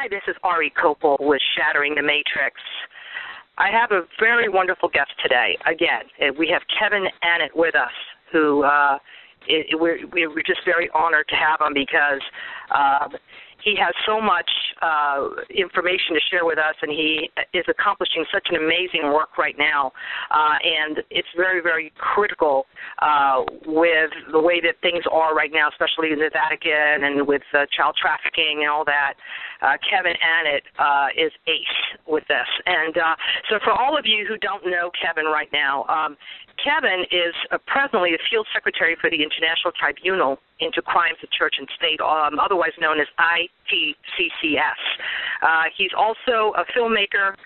Hi, this is Ari Kopel with Shattering The Matrix. I have a very wonderful guest today. Again, we have Kevin Annett with us, who we're just very honored to have him because he has so much information to share with us, and he is accomplishing such an amazing work right now. And it's very, very critical with the way that things are right now, especially in the Vatican and with child trafficking and all that. Kevin Annett is ace with this. And so for all of you who don't know Kevin right now, Kevin is presently the Field Secretary for the International Tribunal into Crimes of Church and State, otherwise known as ITCCS. He's also a filmmaker,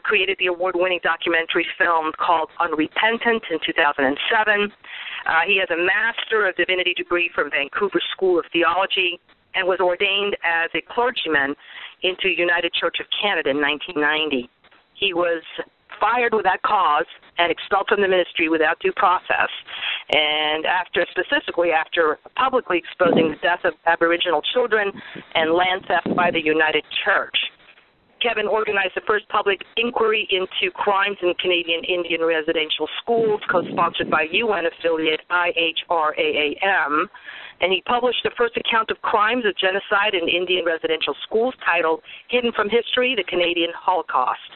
created the award-winning documentary film called Unrepentant in 2007. He has a Master of Divinity degree from Vancouver School of Theology and was ordained as a clergyman into United Church of Canada in 1990. He was fired without cause and expelled from the ministry without due process, and after publicly exposing the death of Aboriginal children and land theft by the United Church. Kevin organized the first public inquiry into crimes in Canadian Indian residential schools, co-sponsored by UN affiliate IHRAAM, and he published the first account of crimes of genocide in Indian residential schools titled Hidden from History, the Canadian Holocaust.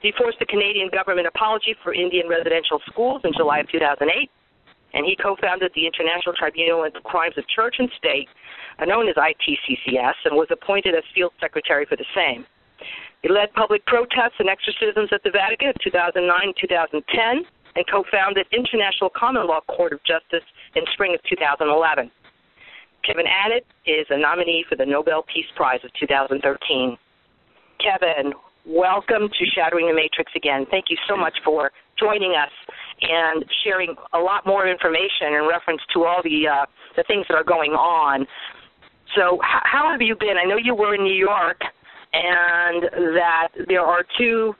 He forced the Canadian government apology for Indian residential schools in July of 2008, and he co-founded the International Tribunal into Crimes of Church and State, known as ITCCS, and was appointed as Field Secretary for the same. He led public protests and exorcisms at the Vatican in 2009-2010, and co-founded International Common Law Court of Justice in spring of 2011. Kevin Annett is a nominee for the Nobel Peace Prize of 2013. Kevin, welcome to Shattering the Matrix again. Thank you so much for joining us and sharing a lot more information in reference to all the things that are going on. So how have you been? I know you were in New York, and that there are two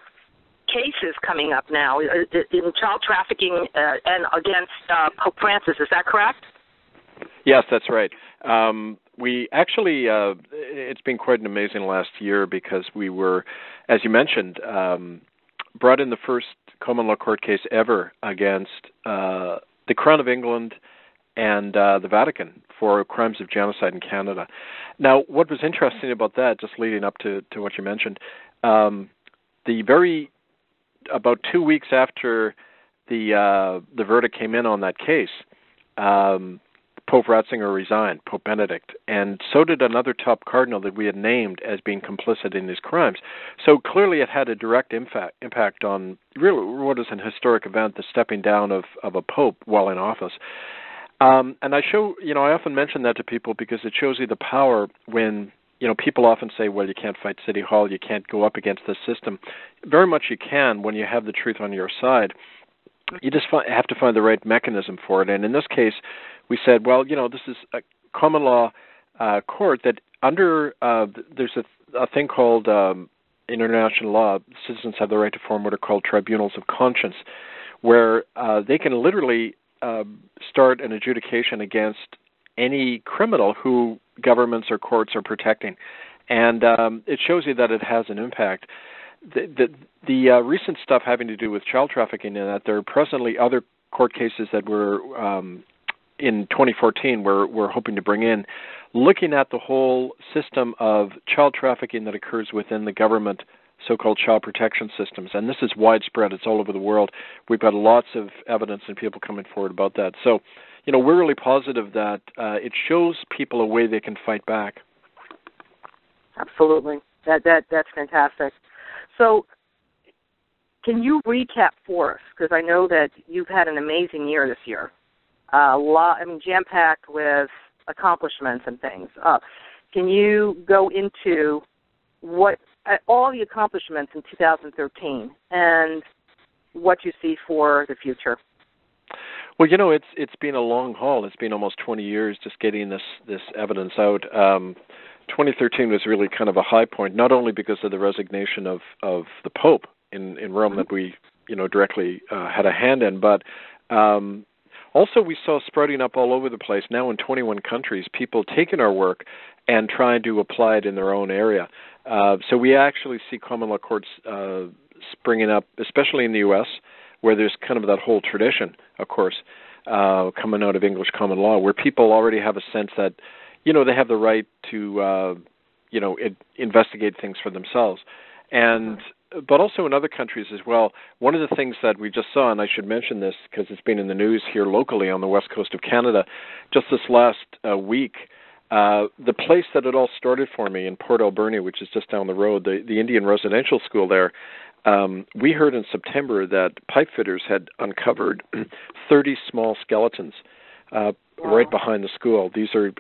cases coming up now in child trafficking and against Pope Francis. Is that correct? Yes, that's right. We actually, it's been quite an amazing last year because we were, as you mentioned, brought in the first common law court case ever against the Crown of England and the Vatican for crimes of genocide in Canada. Now, what was interesting about that, just leading up to what you mentioned, about 2 weeks after the verdict came in on that case, Pope Ratzinger resigned, Pope Benedict, and so did another top cardinal that we had named as being complicit in these crimes. So clearly it had a direct impact on really what is an historic event, the stepping down of a pope while in office. And I often mention that to people because it shows you the power when, people often say, well, you can't fight City Hall, you can't go up against the system. Very much you can when you have the truth on your side. You just have to find the right mechanism for it. And in this case, we said, well, this is a common law court that under, there's a thing called international law, citizens have the right to form what are called tribunals of conscience, where they can literally start an adjudication against any criminal who governments or courts are protecting. And it shows you that it has an impact. The recent stuff having to do with child trafficking, and that there are presently other court cases that were in 2014 we're hoping to bring in, looking at the whole system of child trafficking that occurs within the government so-called child protection systems. And this is widespread. It's all over the world. We've got lots of evidence and people coming forward about that. So, we're really positive that it shows people a way they can fight back. Absolutely. That's fantastic. So can you recap for us? Because I know that you've had an amazing year this year. Jam-packed with accomplishments and things. Can you go into what all the accomplishments in 2013 and what you see for the future? Well, it's been a long haul. It's been almost 20 years just getting this evidence out. 2013 was really kind of a high point, not only because of the resignation of the Pope in Rome that we directly had a hand in, but also we saw sprouting up all over the place now in 21 countries, people taking our work and trying to apply it in their own area. So we actually see common law courts springing up, especially in the U.S., where there's kind of that whole tradition, of course, coming out of English common law, where people already have a sense that, they have the right to, investigate things for themselves. And but also in other countries as well. One of the things that we just saw, and I should mention this because it's been in the news here locally on the west coast of Canada, just this last week, the place that it all started for me in Port Alberni, which is just down the road, the Indian residential school there, we heard in September that pipe fitters had uncovered 30 small skeletons right behind the school. These are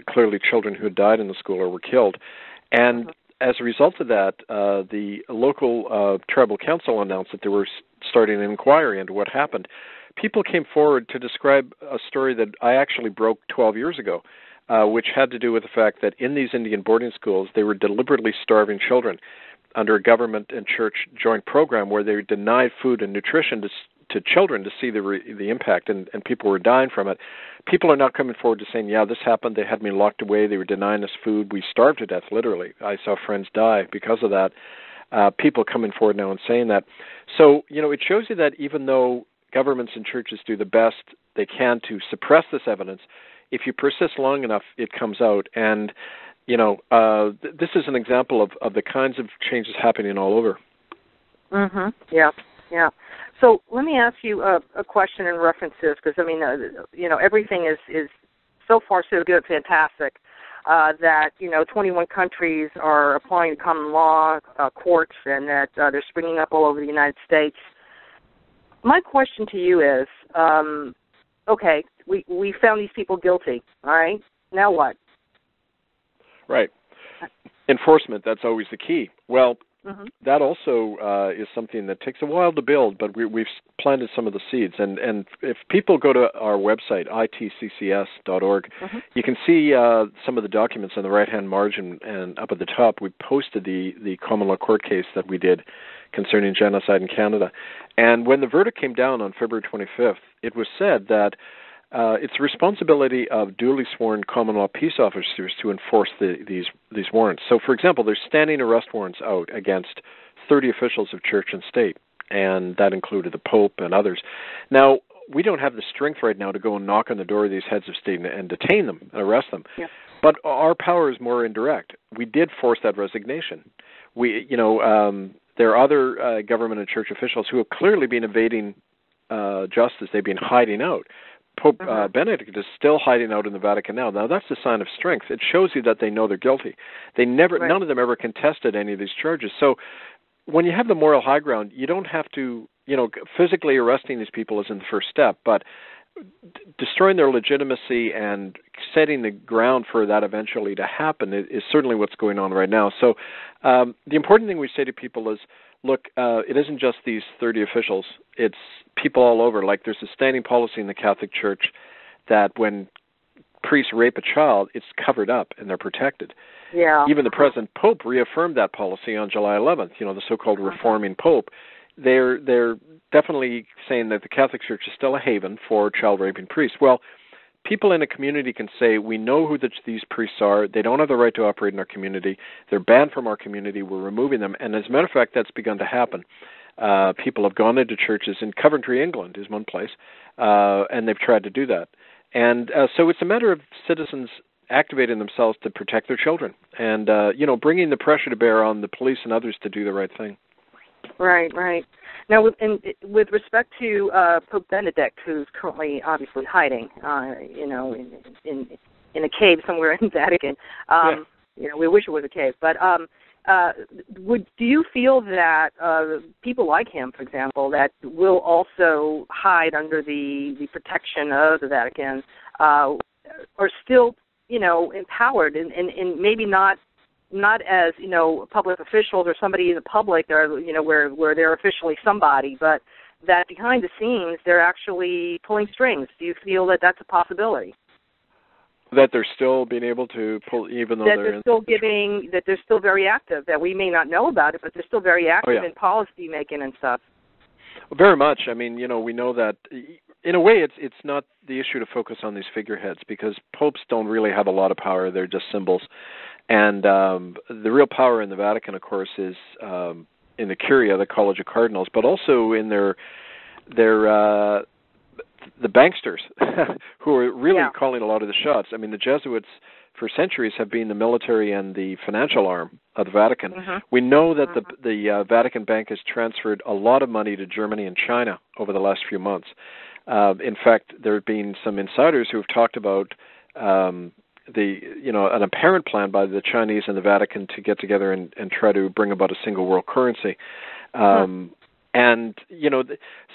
clearly children who had died in the school or were killed. And as a result of that, the local tribal council announced that they were starting an inquiry into what happened. People came forward to describe a story that I actually broke 12 years ago, which had to do with the fact that in these Indian boarding schools, they were deliberately starving children under a government and church joint program where they denied food and nutrition to children to see the impact, and people were dying from it. People are now coming forward to saying, yeah, this happened. They had me locked away. They were denying us food. We starved to death, literally. I saw friends die because of that. People coming forward now and saying that. So, it shows you that even though governments and churches do the best they can to suppress this evidence, if you persist long enough, it comes out. And, this is an example of the kinds of changes happening all over. Yeah. So let me ask you a question in reference to this, because, everything is so far so good, fantastic, that, 21 countries are applying common law courts and that they're springing up all over the United States. My question to you is, okay, we found these people guilty, all right? Now what? Right. Enforcement, that's always the key. Well, that also is something that takes a while to build, but we've planted some of the seeds. And if people go to our website, itccs.org, you can see some of the documents on the right-hand margin, and up at the top we posted the common law court case that we did concerning genocide in Canada. And when the verdict came down on February 25th, it was said that it's the responsibility of duly sworn common law peace officers to enforce these warrants. So, for example, there's standing arrest warrants out against 30 officials of church and state, and that included the Pope and others. Now, we don't have the strength right now to go and knock on the door of these heads of state and detain them and arrest them. Yeah. But our power is more indirect. We did force that resignation. There are other government and church officials who have clearly been evading justice. They've been hiding out. Pope Benedict is still hiding out in the Vatican now. Now, that's a sign of strength. It shows you that they know they're guilty. None of them ever contested any of these charges. So when you have the moral high ground, you don't have to, physically arresting these people isn't the first step, but destroying their legitimacy and setting the ground for that eventually to happen is certainly what's going on right now. So the important thing we say to people is, look, it isn't just these 30 officials. It's people all over. Like, there's a standing policy in the Catholic Church that when priests rape a child, it's covered up and they're protected. Yeah. Even the present Pope reaffirmed that policy on July 11th, the so-called reforming Pope. They're definitely saying that the Catholic Church is still a haven for child-raping priests. Well, people in a community can say, we know who these priests are. They don't have the right to operate in our community. They're banned from our community. We're removing them. And as a matter of fact, that's begun to happen. People have gone into churches in Coventry, England is one place, and they've tried to do that. And so it's a matter of citizens activating themselves to protect their children and, bringing the pressure to bear on the police and others to do the right thing. Right. Now, with respect to Pope Benedict, who's currently obviously hiding, in a cave somewhere in the Vatican, we wish it was a cave. But do you feel that people like him, for example, that will also hide under the protection of the Vatican, are still, empowered and maybe not as, public officials or somebody in the public, or, where they're officially somebody, but that behind the scenes they're actually pulling strings? Do you feel that that's a possibility? That they're still being able to pull, even though they're still very active, that we may not know about it, but they're still very active in policy making and stuff. Very much. I mean, we know that in a way it's not the issue to focus on these figureheads, because popes don't really have a lot of power. They're just symbols. And the real power in the Vatican, of course, is in the Curia, the College of Cardinals, but also in their the banksters who are really calling a lot of the shots. I mean, the Jesuits for centuries have been the military and the financial arm of the Vatican. We know that the Vatican Bank has transferred a lot of money to Germany and China over the last few months. In fact, there have been some insiders who have talked about an apparent plan by the Chinese and the Vatican to get together and try to bring about a single world currency. And,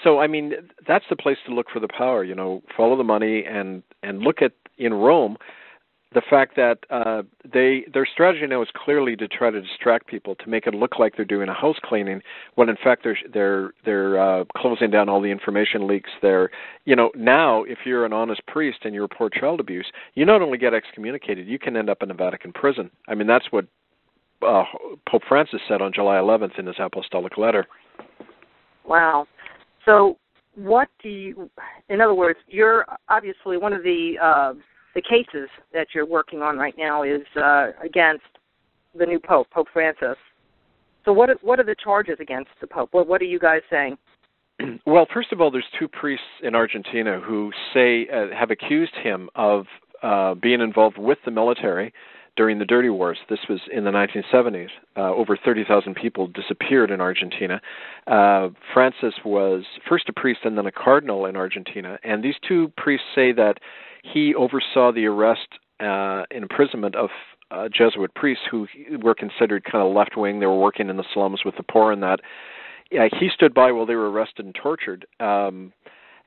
so, I mean, that's the place to look for the power, follow the money and look at, in Rome, the fact that their strategy now is clearly to try to distract people, to make it look like they're doing a house cleaning, when in fact they're closing down all the information leaks. Now if you're an honest priest and you report child abuse, you not only get excommunicated, you can end up in a Vatican prison. I mean, that's what Pope Francis said on July 11th in his apostolic letter. Wow. So what do you, in other words, you're obviously one of the cases that you're working on right now is against the new Pope, Pope Francis. So what are the charges against the Pope? What are you guys saying? Well, first of all, there's two priests in Argentina who have accused him of being involved with the military during the Dirty Wars. This was in the 1970s. Over 30,000 people disappeared in Argentina. Francis was first a priest and then a cardinal in Argentina. And these two priests say that he oversaw the arrest and imprisonment of Jesuit priests who were considered kind of left-wing. They were working in the slums with the poor and that. He stood by while they were arrested and tortured.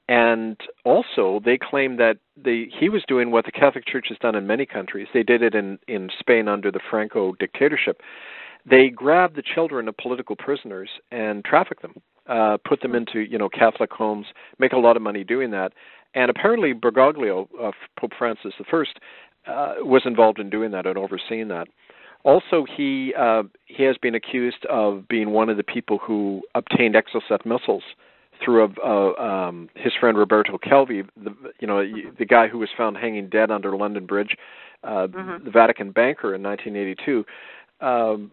And also, they claim that he was doing what the Catholic Church has done in many countries. They did it in Spain under the Franco dictatorship. They grabbed the children of political prisoners and trafficked them, put them into Catholic homes, make a lot of money doing that. And apparently Bergoglio, Pope Francis I, was involved in doing that and overseeing that. Also, he has been accused of being one of the people who obtained Exocet missiles through his friend Roberto Calvi, the guy who was found hanging dead under London Bridge, the Vatican banker in 1982,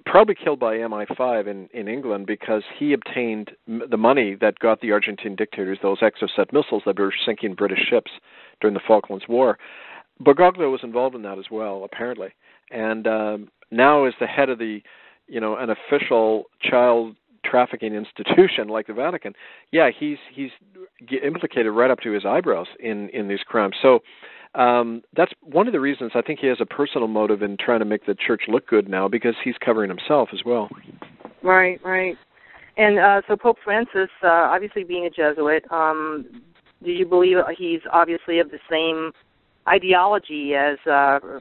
probably killed by MI5 in England because he obtained the money that got the Argentine dictators those Exocet missiles that were sinking British ships during the Falklands War. Bergoglio was involved in that as well, apparently, and now is the head of an official child trafficking institution like the Vatican. Yeah, he's implicated right up to his eyebrows in these crimes. So that's one of the reasons I think he has a personal motive in trying to make the church look good now, because he's covering himself as well. Right. And so Pope Francis, obviously being a Jesuit, do you believe he's obviously of the same ideology as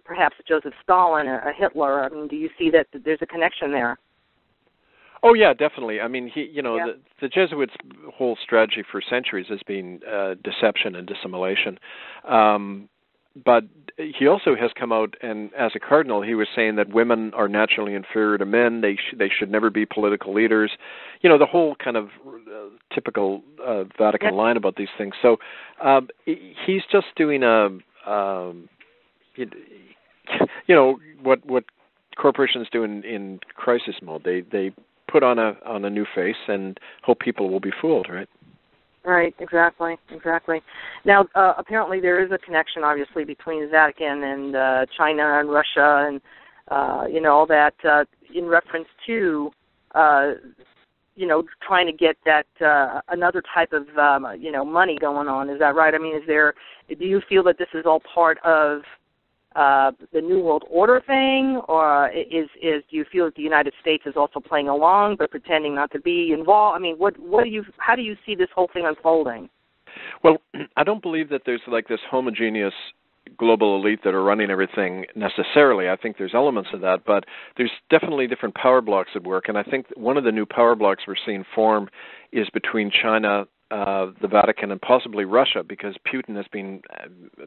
perhaps Joseph Stalin, a Hitler? I mean, do you see that there's a connection there? Oh yeah, definitely. I mean, the Jesuits' whole strategy for centuries has been deception and dissimulation. But he also has come out, and as a cardinal, he was saying that women are naturally inferior to men. They should never be political leaders. The whole kind of typical Vatican line about these things. So he's just doing what corporations do in crisis mode. They put on a new face and hope people will be fooled, right? Right, exactly. Now, apparently there is a connection, obviously, between the Vatican and China and Russia and, all that in reference to, trying to get that another type of, money going on. Is that right? I mean, do you feel that this is all part of the New World Order thing, or do you feel that the United States is also playing along but pretending not to be involved? I mean, how do you see this whole thing unfolding? Well, I don't believe that there's like this homogeneous global elite that are running everything necessarily. I think there's elements of that, but there's definitely different power blocks at work, and I think one of the new power blocks we're seeing form is between China, the Vatican, and possibly Russia, because Putin has been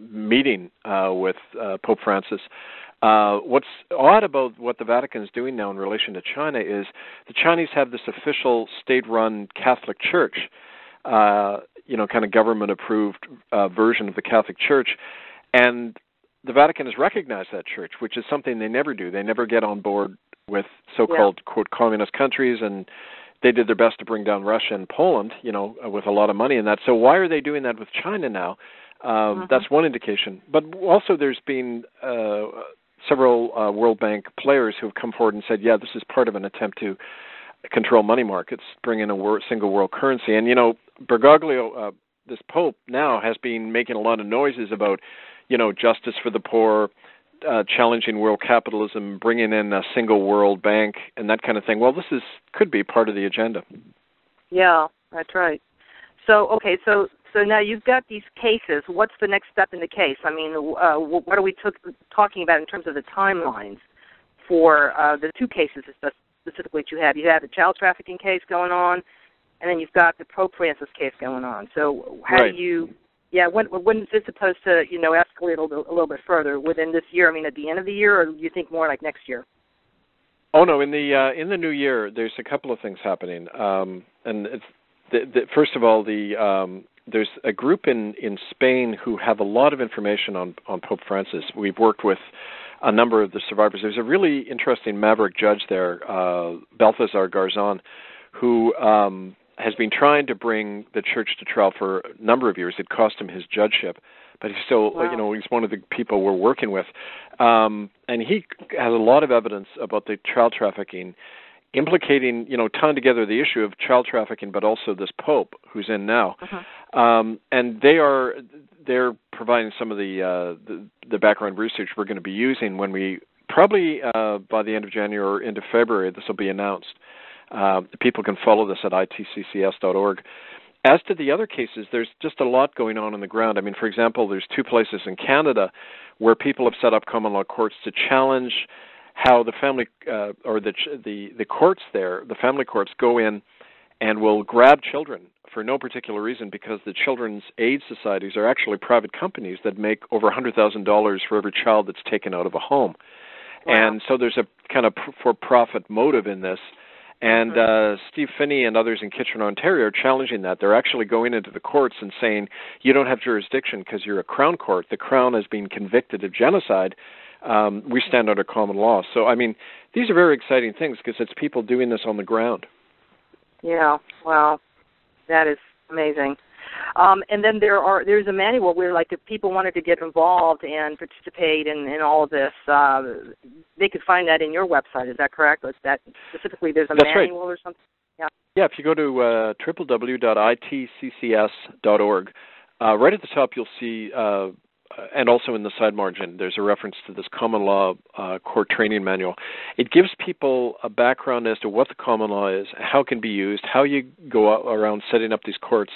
meeting with Pope Francis. What's odd about what the Vatican is doing now in relation to China is the Chinese have this official state-run Catholic Church, kind of government-approved version of the Catholic Church, and the Vatican has recognized that church, which is something they never do. They never get on board with so-called, quote, communist countries, and they did their best to bring down Russia and Poland, with a lot of money in that. So why are they doing that with China now? That's one indication. But also there's been several World Bank players who have come forward and said, this is part of an attempt to control money markets, bring in a single world currency. And, Bergoglio, this Pope now has been making a lot of noises about, justice for the poor, challenging world capitalism, bringing in a single world bank, and that kind of thing. Well, this could be part of the agenda. Yeah, that's right. So now you've got these cases. What's the next step in the case? I mean, what are we talking about in terms of the timelines for the two cases specifically that you have? You have the child trafficking case going on, and then you've got the Pope Francis case going on. So how do you... Yeah, when is this supposed to, escalate a little bit further within this year? I mean, at the end of the year, or do you think more like next year? Oh no, in the new year, there's a couple of things happening. And it's first of all, there's a group in Spain who have a lot of information on Pope Francis. We've worked with a number of the survivors. There's a really interesting maverick judge there, Balthazar Garzon, who has been trying to bring the church to trial for a number of years. It cost him his judgeship, but he's still, he's one of the people we're working with. And he has a lot of evidence about the child trafficking, implicating, tying together the issue of child trafficking, but also this Pope who's in now. And they're providing some of the background research we're going to be using when we, probably by the end of January or into February, this will be announced. People can follow this at itccs.org. As to the other cases, there's just a lot going on the ground. I mean, for example, there's two places in Canada where people have set up common law courts to challenge how the family or the courts there, the family courts, go in and will grab children for no particular reason, because the children's aid societies are actually private companies that make over $100,000 for every child that's taken out of a home. And so there's a kind of for-profit motive in this. And Steve Finney and others in Kitchener, Ontario are challenging that. They're actually going into the courts and saying, you don't have jurisdiction because you're a Crown court. The Crown has been convicted of genocide. We stand under common law. So, I mean, these are very exciting things because it's people doing this on the ground. Yeah, wow. That is amazing. And then there's a manual where, like, if people wanted to get involved and participate in all of this, they could find that in your website. Is that correct? Or is that specifically there's a manual or something? Yeah. Yeah. If you go to www.itccs.org, right at the top you'll see, and also in the side margin, there's a reference to this common law court training manual. It gives people a background as to what the common law is, how it can be used, how you go around setting up these courts.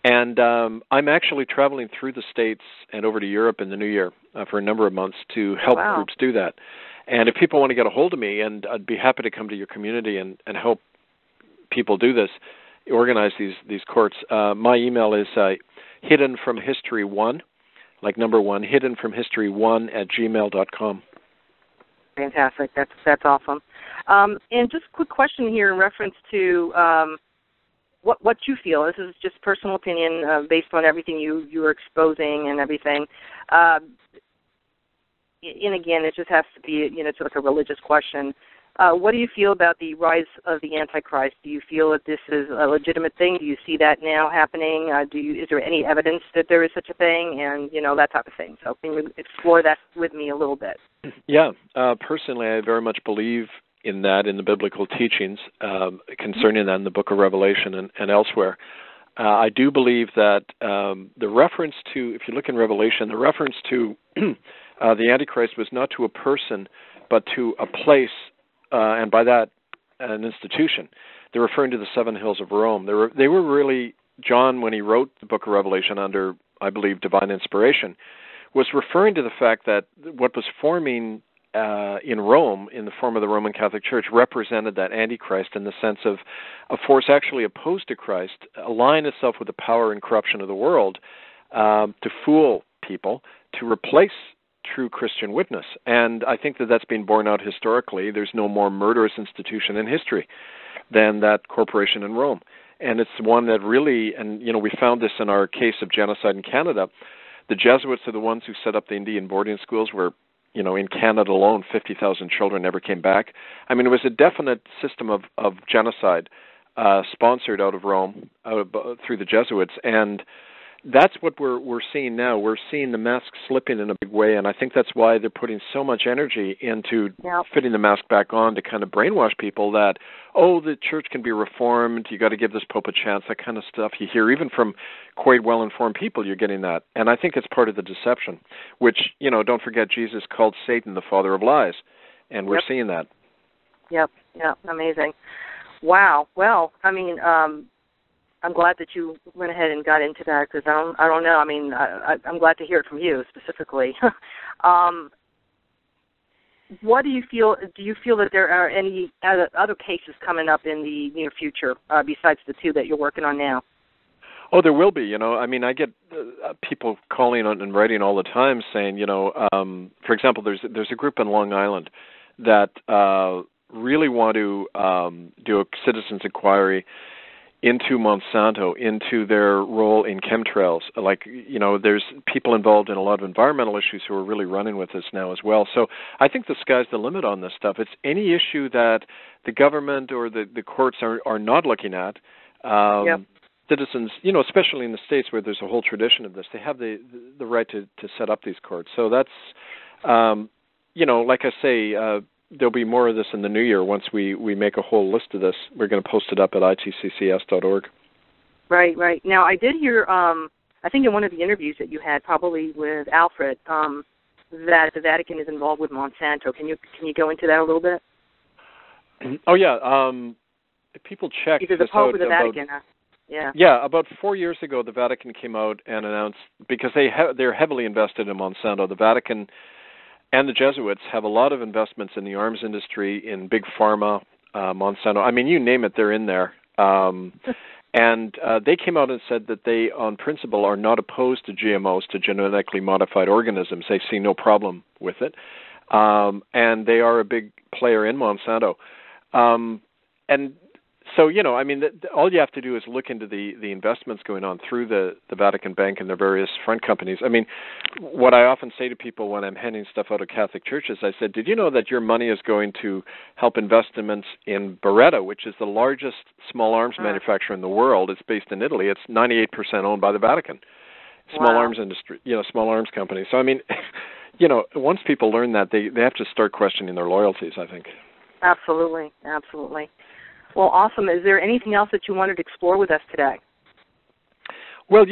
And I'm actually traveling through the States and over to Europe in the new year for a number of months to help groups do that. And if people want to get a hold of me, and I'd be happy to come to your community and help people do this, organize these courts. My email is hiddenfromhistory1, like number 1, hiddenfromhistory1@gmail.com. Fantastic. That's awesome. And just a quick question here in reference to what you feel. This is just personal opinion based on everything you were exposing and everything. And again, it just has to be, it's like a religious question. What do you feel about the rise of the Antichrist? Do you feel that this is a legitimate thing? Do you see that now happening? Is there any evidence that there is such a thing? And, that type of thing. So can you explore that with me a little bit? Yeah. Personally, I very much believe in that, in the biblical teachings concerning that in the book of Revelation and elsewhere. I do believe that the reference to, if you look in Revelation, the reference to the Antichrist was not to a person, but to a place, and by that, an institution. They're referring to the 7 hills of Rome. They were really, John, when he wrote the book of Revelation under, I believe, divine inspiration, was referring to the fact that what was forming in Rome, in the form of the Roman Catholic Church, represented that Antichrist in the sense of a force actually opposed to Christ, align itself with the power and corruption of the world to fool people, to replace true Christian witness. And I think that that's been borne out historically. There's no more murderous institution in history than that corporation in Rome. And it's one that really, and we found this in our case of genocide in Canada, The Jesuits are the ones who set up the Indian boarding schools where, in Canada alone, 50,000 children never came back. I mean, it was a definite system of genocide sponsored out of Rome, through the Jesuits, and that's what we're seeing now. We're seeing the mask slipping in a big way, and I think that's why they're putting so much energy into fitting the mask back on to kind of brainwash people that, the church can be reformed, you got to give this Pope a chance, that kind of stuff you hear. Even from quite well-informed people, you're getting that. And I think it's part of the deception, which, don't forget, Jesus called Satan the father of lies, and we're seeing that. Yep, amazing. Wow. Well, I mean, I'm glad that you went ahead and got into that, because I don't know. I mean, I'm glad to hear it from you specifically. What do you feel? Do you feel that there are any other cases coming up in the near future besides the two that you're working on now? Oh, there will be. I mean, I get people calling and writing all the time saying, for example, there's a group in Long Island that really want to do a citizens' inquiry into Monsanto, into their role in chemtrails. There's people involved in a lot of environmental issues who are really running with this now as well. So I think the sky's the limit on this stuff. It's any issue that the government or the courts are not looking at. Citizens, especially in the States where there's a whole tradition of this, they have the right to set up these courts. So that's, like I say, there'll be more of this in the new year once we make a whole list of this. We're going to post it up at itccs.org. Right. Now, I did hear, I think in one of the interviews that you had, probably with Alfred, that the Vatican is involved with Monsanto. Can you go into that a little bit? Oh, yeah. People check either the Pope or the Vatican. Yeah, about 4 years ago, the Vatican came out and announced, because they're heavily invested in Monsanto. The Vatican and the Jesuits have a lot of investments in the arms industry, in big pharma, Monsanto. I mean, you name it, they're in there. And they came out and said that they, on principle, are not opposed to GMOs, to genetically modified organisms. They see no problem with it. And they are a big player in Monsanto. And so, I mean, all you have to do is look into the investments going on through the Vatican Bank and their various front companies. I mean, what I often say to people when I'm handing stuff out of Catholic churches, I said, did you know that your money is going to help investments in Beretta, which is the largest small arms manufacturer in the world? It's based in Italy. It's 98% owned by the Vatican. Small arms industry, small arms company. So, I mean, once people learn that, they have to start questioning their loyalties, I think. Absolutely. Well, awesome. Is there anything else that you wanted to explore with us today? Well,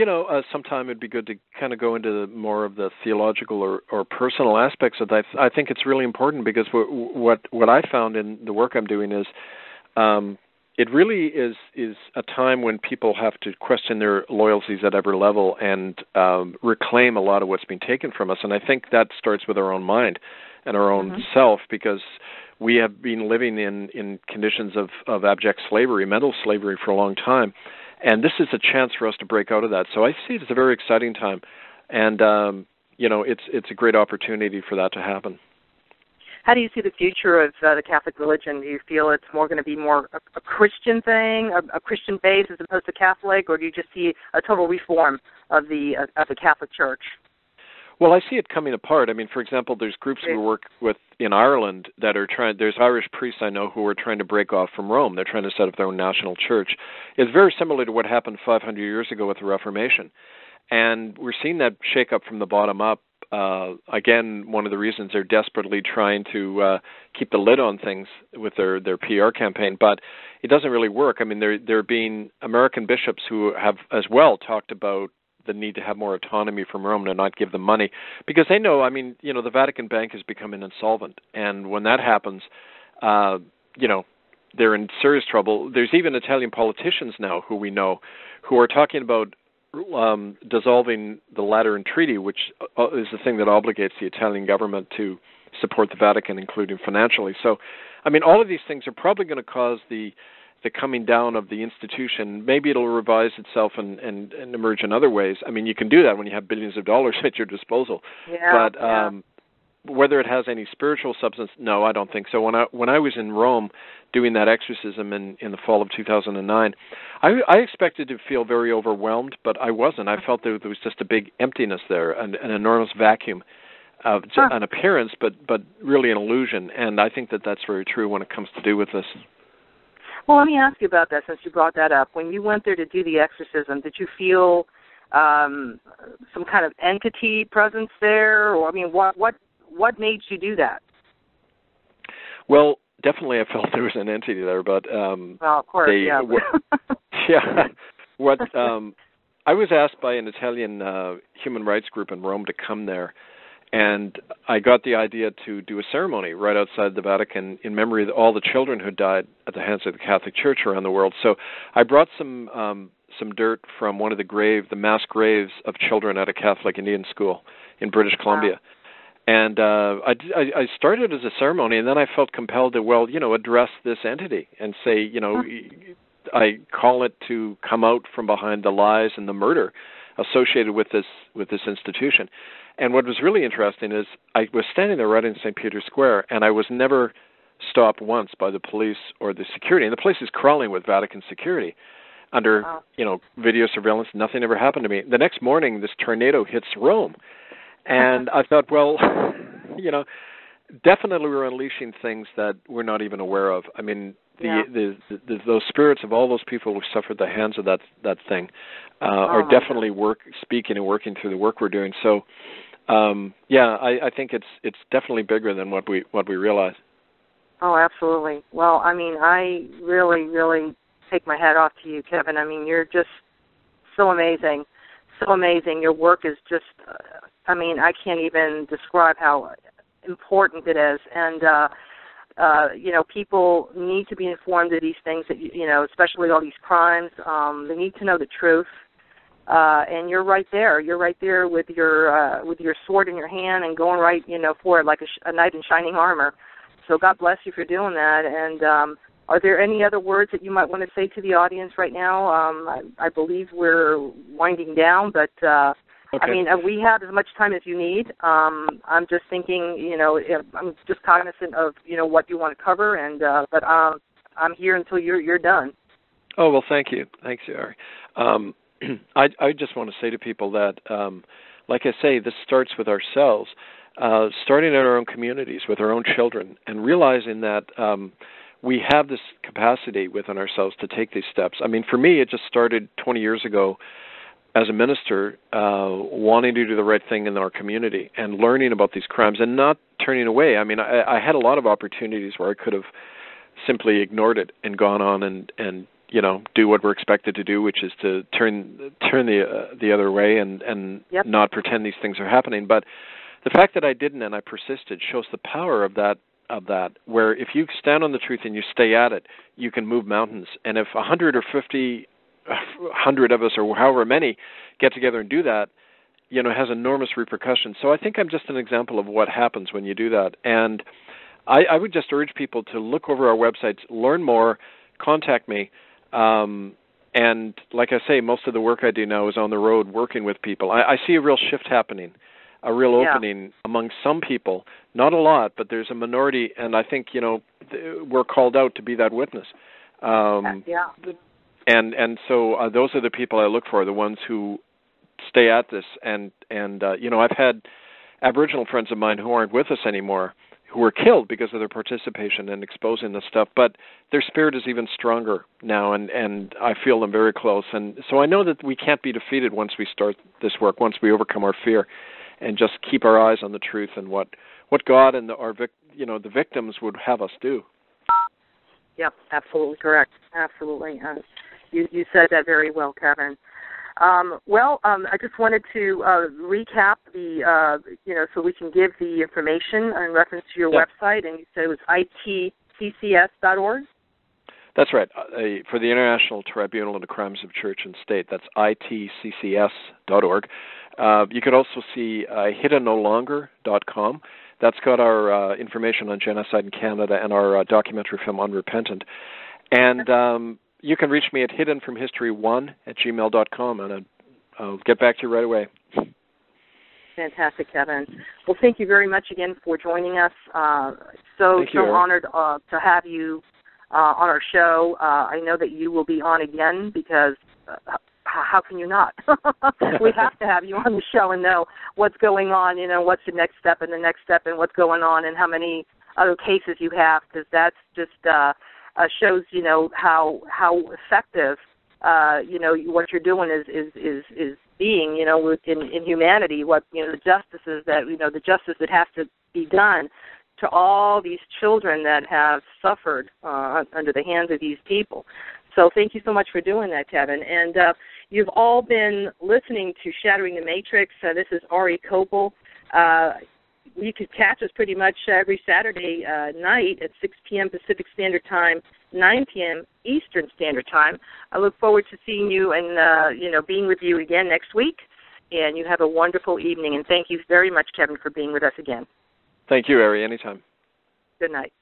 sometime it'd be good to kind of go into more of the theological or personal aspects of that. I think it's really important because what I found in the work I'm doing is it really is a time when people have to question their loyalties at every level and reclaim a lot of what's been taken from us. And I think that starts with our own mind and our own self, because we have been living in conditions of abject slavery, mental slavery, for a long time. And this is a chance for us to break out of that. So I see it as a very exciting time. And, it's a great opportunity for that to happen. How do you see the future of the Catholic religion? Do you feel it's more going to be more a Christian thing, a Christian base as opposed to Catholic, or do you just see a total reform of the Catholic Church? Well, I see it coming apart. I mean, for example, there's groups we work with in Ireland that are there's Irish priests I know who are trying to break off from Rome. They're trying to set up their own national church. It's very similar to what happened 500 years ago with the Reformation. And we're seeing that shake up from the bottom up. Again, one of the reasons they're desperately trying to keep the lid on things with their PR campaign, but it doesn't really work. I mean, there have been American bishops who have as well talked about the need to have more autonomy from Rome and not give them money, because they know, I mean, the Vatican Bank is becoming insolvent, and when that happens, they're in serious trouble. There's even Italian politicians now who we know who are talking about dissolving the Lateran Treaty, which is the thing that obligates the Italian government to support the Vatican, including financially. So, I mean, all of these things are probably going to cause the coming down of the institution. Maybe it'll revise itself and emerge in other ways. I mean, you can do that when you have billions of dollars at your disposal. whether it has any spiritual substance, no, I don't think so. When I was in Rome doing that exorcism in the fall of 2009, I expected to feel very overwhelmed, but I wasn't. I felt there was just a big emptiness there, an enormous vacuum, an appearance, but really an illusion. And I think that that's very true when it comes to do with this. Well, let me ask you about that since you brought that up. When you went there to do the exorcism, did you feel some kind of entity presence there, or I mean, what made you do that? Well, definitely, I felt there was an entity there, but well, of course, yeah. Yeah. What I was asked by an Italian human rights group in Rome to come there, and I got the idea to do a ceremony right outside the Vatican in memory of all the children who died at the hands of the Catholic Church around the world. So I brought some dirt from one of the mass graves of children at a Catholic Indian school in British Columbia. Wow. And I started as a ceremony, and then I felt compelled to, address this entity and say, I call it to come out from behind the lies and the murder associated with this institution. And what was really interesting is I was standing there right in St. Peter's Square, and I was never stopped once by the police or the security. And the place is crawling with Vatican security under, video surveillance. Nothing ever happened to me. The next morning, this tornado hits Rome. And I thought, well, definitely we're unleashing things that we're not even aware of. I mean, those spirits of all those people who suffered the hands of that thing are definitely speaking and working through the work we're doing. So, I think it's definitely bigger than what we realize. Oh, absolutely. Well, I mean, I really, really take my hat off to you, Kevin. I mean, you're just so amazing. So amazing. Your work is just, I can't even describe how important it is. And, people need to be informed of these things, that especially all these crimes. They need to know the truth. And you're right there. You're right there with your sword in your hand and going right, for it like a knight in shining armor. So God bless you for doing that. And are there any other words that you might want to say to the audience right now? I believe we're winding down, but okay. I mean, we have as much time as you need. I'm just thinking, I'm just cognizant of, what you want to cover, and but I'm here until you're done. Oh, well, thank you. Thanks, Ari. I just want to say to people that, like I say, this starts with ourselves, starting in our own communities with our own children, and realizing that we have this capacity within ourselves to take these steps. I mean, for me, it just started 20 years ago as a minister, wanting to do the right thing in our community and learning about these crimes and not turning away. I mean, I had a lot of opportunities where I could have simply ignored it and gone on and do what we're expected to do, which is to turn the other way and yep. not pretend these things are happening. But the fact that I didn't and I persisted shows the power of that, where if you stand on the truth and you stay at it, you can move mountains. And if 100 or 50, 100 of us or however many get together and do that, it has enormous repercussions. So I think I'm just an example of what happens when you do that. And I would just urge people to look over our websites, learn more, contact me. And like I say, most of the work I do now is on the road working with people. I see a real shift happening, a real opening among some people. Not a lot, but there's a minority, and I think, we're called out to be that witness. And so those are the people I look for, the ones who stay at this. And I've had Aboriginal friends of mine who aren't with us anymore, who were killed because of their participation in exposing this stuff, but their spirit is even stronger now, and I feel them very close. And so I know that we can't be defeated once we start this work, once we overcome our fear, and just keep our eyes on the truth and what God and the victims would have us do. Yep, absolutely correct. Absolutely. You said that very well, Kevin. I just wanted to recap so we can give the information in reference to your website, and you said it was itccs.org? That's right. For the International Tribunal of the Crimes of Church and State, that's itccs.org. You could also see hiddenolonger.com. That's got our information on genocide in Canada and our documentary film Unrepentant. And you can reach me at hiddenfromhistory1@gmail.com, and I'll get back to you right away. Fantastic, Kevin. Well, thank you very much again for joining us. So honored to have you on our show. I know that you will be on again because how can you not? We have to have you on the show and know what's going on, what's the next step and what's going on and how many other cases you have, because that's just shows, how effective, what you're doing is being, in humanity, what, the justices that, the justice that has to be done to all these children that have suffered under the hands of these people. So thank you so much for doing that, Kevin. And you've all been listening to Shattering the Matrix. This is Ari Kopel. You can catch us pretty much every Saturday night at 6 p.m. Pacific Standard Time, 9 p.m. Eastern Standard Time. I look forward to seeing you and, being with you again next week. And you have a wonderful evening. And thank you very much, Kevin, for being with us again. Thank you, Ari. Anytime. Good night.